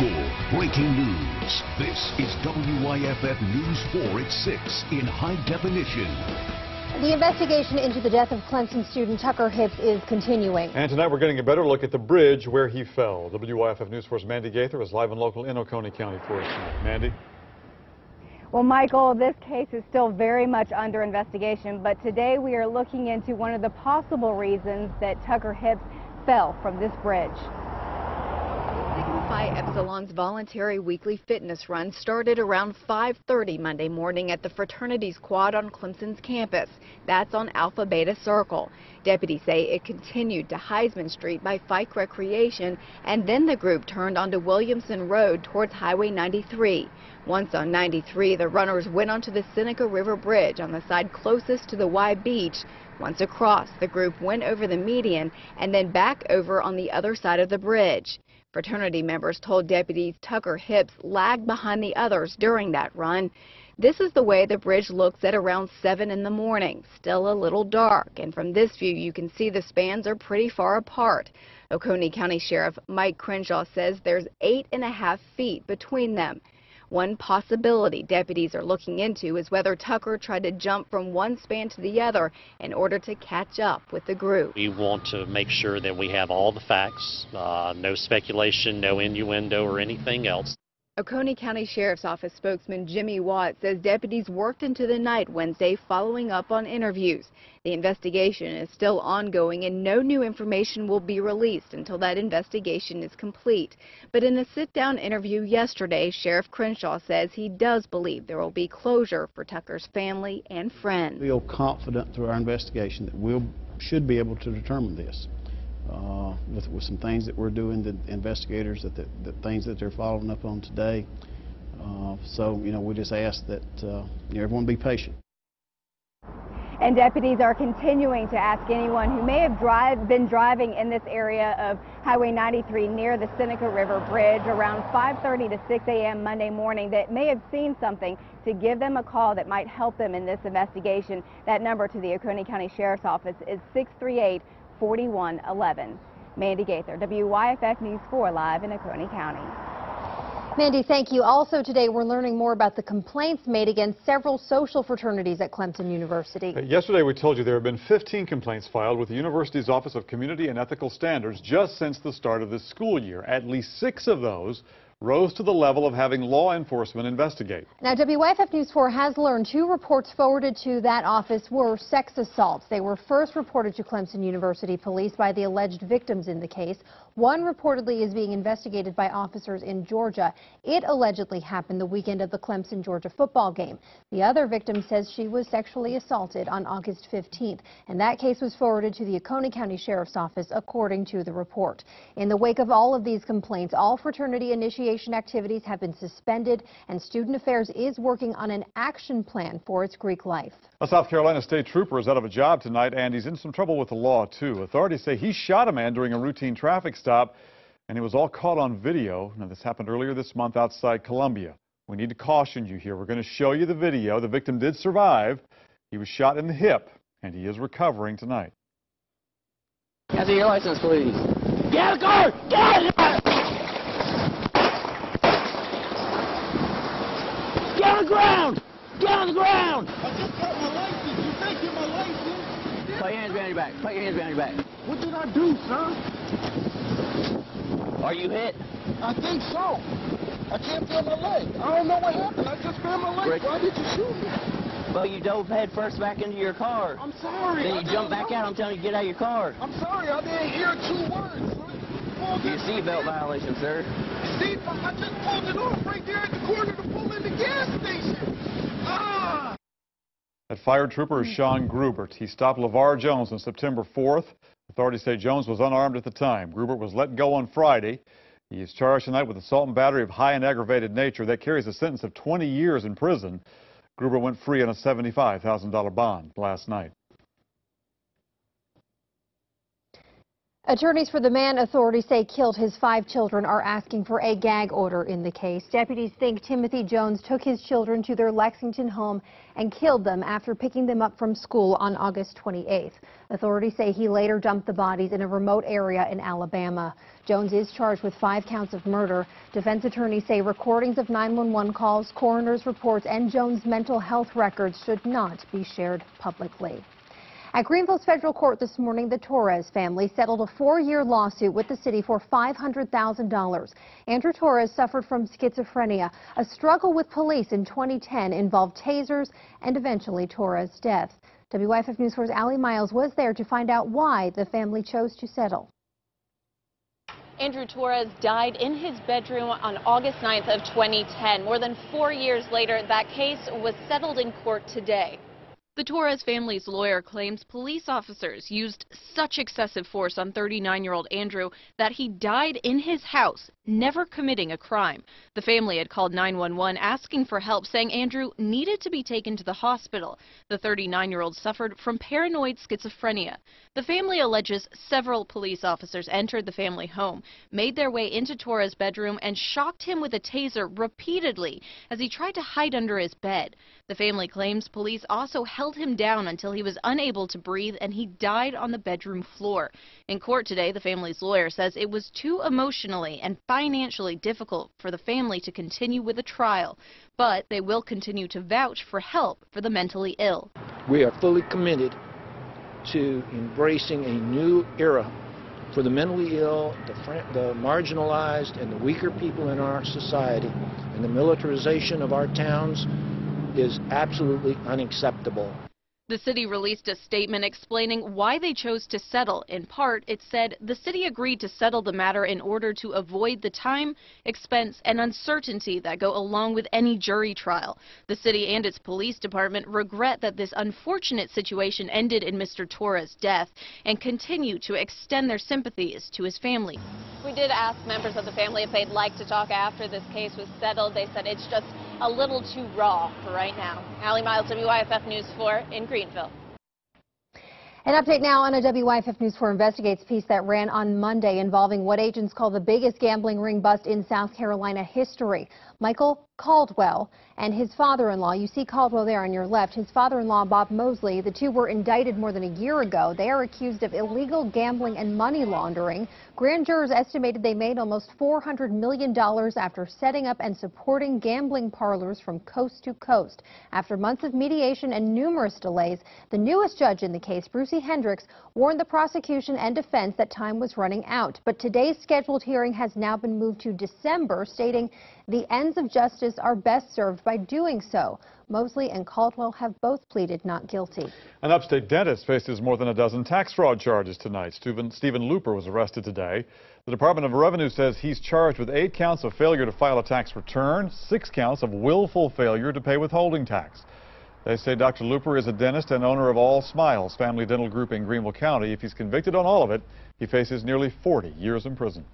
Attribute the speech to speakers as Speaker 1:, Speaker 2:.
Speaker 1: 4, breaking news. This is WYFF News 4 at 6 in high definition.
Speaker 2: The investigation into the death of Clemson student Tucker Hipps is continuing.
Speaker 3: And tonight we're getting a better look at the bridge where he fell. WYFF News 4's Mandy Gaither is live and local in Oconee County for us tonight. Mandy?
Speaker 4: Well, Michael, this case is still very much under investigation, but today we are looking into one of the possible reasons that Tucker Hipps fell from this bridge.
Speaker 5: Phi Epsilon's voluntary weekly fitness run started around 5:30 Monday morning at the fraternities quad on Clemson's campus. That's on Alpha Beta Circle. Deputies say it continued to Heisman Street by Fike Recreation, and then the group turned onto Williamson Road towards Highway 93. Once on 93, the runners went onto the Seneca River Bridge on the side closest to the Y Beach. Once across, the group went over the median and then back over on the other side of the bridge. Fraternity members told deputies Tucker Hipps lagged behind the others during that run. This is the way the bridge looks at around 7 in the morning, still a little dark, and from this view you can see the spans are pretty far apart. Oconee County Sheriff Mike Crenshaw says there's 8.5 feet between them. One possibility deputies are looking into is whether Tucker tried to jump from one span to the other in order to catch up with the group.
Speaker 6: We want to make sure that we have all the facts, no speculation, no innuendo or anything else.
Speaker 5: Oconee County Sheriff's Office spokesman Jimmy Watt says deputies worked into the night Wednesday following up on interviews. The investigation is still ongoing and no new information will be released until that investigation is complete. But in a sit-down interview yesterday, Sheriff Crenshaw says he does believe there will be closure for Tucker's family and friends.
Speaker 7: I feel confident through our investigation that we should be able to determine this. With some things that we're doing, the investigators, the things that they're following up on today. So, we just ask that everyone be patient.
Speaker 4: And deputies are continuing to ask anyone who may have been driving in this area of Highway 93 near the Seneca River Bridge around 5:30 to 6 a.m. Monday morning that may have seen something to give them a call that might help them in this investigation. That number to the Oconee County Sheriff's Office is 638-4111. Mandy Gaither, WYFF News 4 live in Oconee County.
Speaker 2: Mandy, thank you. Also today, we're learning more about the complaints made against several social fraternities at Clemson University.
Speaker 3: Yesterday, we told you there have been 15 complaints filed with the university's Office of Community and Ethical Standards just since the start of this school year. At least 6 of those rose to the level of having law enforcement investigate.
Speaker 2: Now, WYFF News 4 has learned 2 reports forwarded to that office were sex assaults. They were first reported to Clemson University police by the alleged victims in the case. One reportedly is being investigated by officers in Georgia. It allegedly happened the weekend of the Clemson-Georgia football game. The other victim says she was sexually assaulted on August 15th, and that case was forwarded to the Oconee County Sheriff's Office, according to the report. In the wake of all of these complaints, all fraternity initiation activities have been suspended, and Student Affairs is working on an action plan for its Greek life.
Speaker 3: A South Carolina state trooper is out of a job tonight, and he's in some trouble with the law, too. Authorities say he shot a man during a routine traffic stop, and it was all caught on video. Now, this happened earlier this month outside Columbia. We need to caution you here. We're going to show you the video. The victim did survive. He was shot in the hip, and he is recovering tonight.
Speaker 8: Can I see your license, please? Get out of the car! Get out of the car! Get on the ground! Get on the ground!
Speaker 9: I just got my license. You taking my license?
Speaker 8: Put your hands behind your back. Put your hands behind your back.
Speaker 9: What did I do, sir?
Speaker 8: Are you hit?
Speaker 9: I think so. I can't feel my leg. I don't know what happened. I just felt my leg.
Speaker 8: Rick.
Speaker 9: Why did you shoot me?
Speaker 8: Well, you dove head first back into your car.
Speaker 9: I'm sorry.
Speaker 8: Then you jumped back out. I'm telling you, get out of your car.
Speaker 9: I'm sorry. I didn't hear 2 words.
Speaker 8: Your seatbelt violation, sir.
Speaker 9: Seatbelt? I just pulled it off right there at the corner to pull in the gas station. Ah!
Speaker 3: That fired trooper is Sean Grubert. He stopped LeVar Jones on September 4th. Authorities say Jones was unarmed at the time. Grubert was let go on Friday. He is charged tonight with assault and battery of high and aggravated nature. That carries a sentence of 20 years in prison. Grubert went free on a $75,000 bond last night.
Speaker 2: Attorneys for the man authorities say killed his 5 children are asking for a gag order in the case. Deputies think Timothy Jones took his children to their Lexington home and killed them after picking them up from school on August 28th. Authorities say he later dumped the bodies in a remote area in Alabama. Jones is charged with 5 counts of murder. Defense attorneys say recordings of 911 calls, coroner's reports, and Jones' mental health records should not be shared publicly. At Greenville's federal court this morning, the Torres family settled a 4-year lawsuit with the city for $500,000. Andrew Torres suffered from schizophrenia. A struggle with police in 2010 involved tasers and eventually Torres' death. WYFF News 4's Allie Miles was there to find out why the family chose to settle.
Speaker 10: Andrew Torres died in his bedroom on August 9th of 2010. More than 4 years later, that case was settled in court today. The Torres family's lawyer claims police officers used such excessive force on 39-year-old Andrew that he died in his house, never committing a crime. The family had called 911 asking for help, saying Andrew needed to be taken to the hospital. The 39-year-old suffered from paranoid schizophrenia. The family alleges several police officers entered the family home, made their way into Torres' bedroom, and shocked him with a taser repeatedly as he tried to hide under his bed. The family claims police also held him down until he was unable to breathe and he died on the bedroom floor. In court today, the family's lawyer says it was too emotionally and financially difficult for the family to continue with the trial, but they will continue to vouch for help for the mentally ill.
Speaker 11: We are fully committed to embracing a new era for the mentally ill, the marginalized, and the weaker people in our society, and the militarization of our towns is absolutely unacceptable.
Speaker 10: The city released a statement explaining why they chose to settle. In part, it said the city agreed to settle the matter in order to avoid the time, expense, and uncertainty that go along with any jury trial. The city and its police department regret that this unfortunate situation ended in Mr. Torres' death and continue to extend their sympathies to his family. We did ask members of the family if they'd like to talk after this case was settled. They said it's just a little too raw for right now. Allie Miles, WYFF News 4 in Greenville.
Speaker 2: An update now on a WYFF News 4 Investigates piece that ran on Monday involving what agents call the biggest gambling ring bust in South Carolina history. Michael Caldwell and his father-in-law, you see Caldwell there on your left, his father-in-law Bob Mosley, the two were indicted more than a year ago. They are accused of illegal gambling and money laundering. Grand jurors estimated they made almost $400 million after setting up and supporting gambling parlors from coast to coast. After months of mediation and numerous delays, the newest judge in the case, Brucey Hendricks, warned the prosecution and defense that time was running out. But today's scheduled hearing has now been moved to December, stating the ends of justice are best served by doing so. Mosley and Caldwell have both pleaded not guilty. An
Speaker 3: upstate dentist faces more than a dozen tax fraud charges tonight. Stephen Looper was arrested today. The Department of Revenue says he's charged with 8 counts of failure to file a tax return, 6 counts of willful failure to pay withholding tax. They say Dr. Looper is a dentist and owner of All Smiles Family Dental Group in Greenville County. If he's convicted on all of it, he faces nearly 40 years in prison.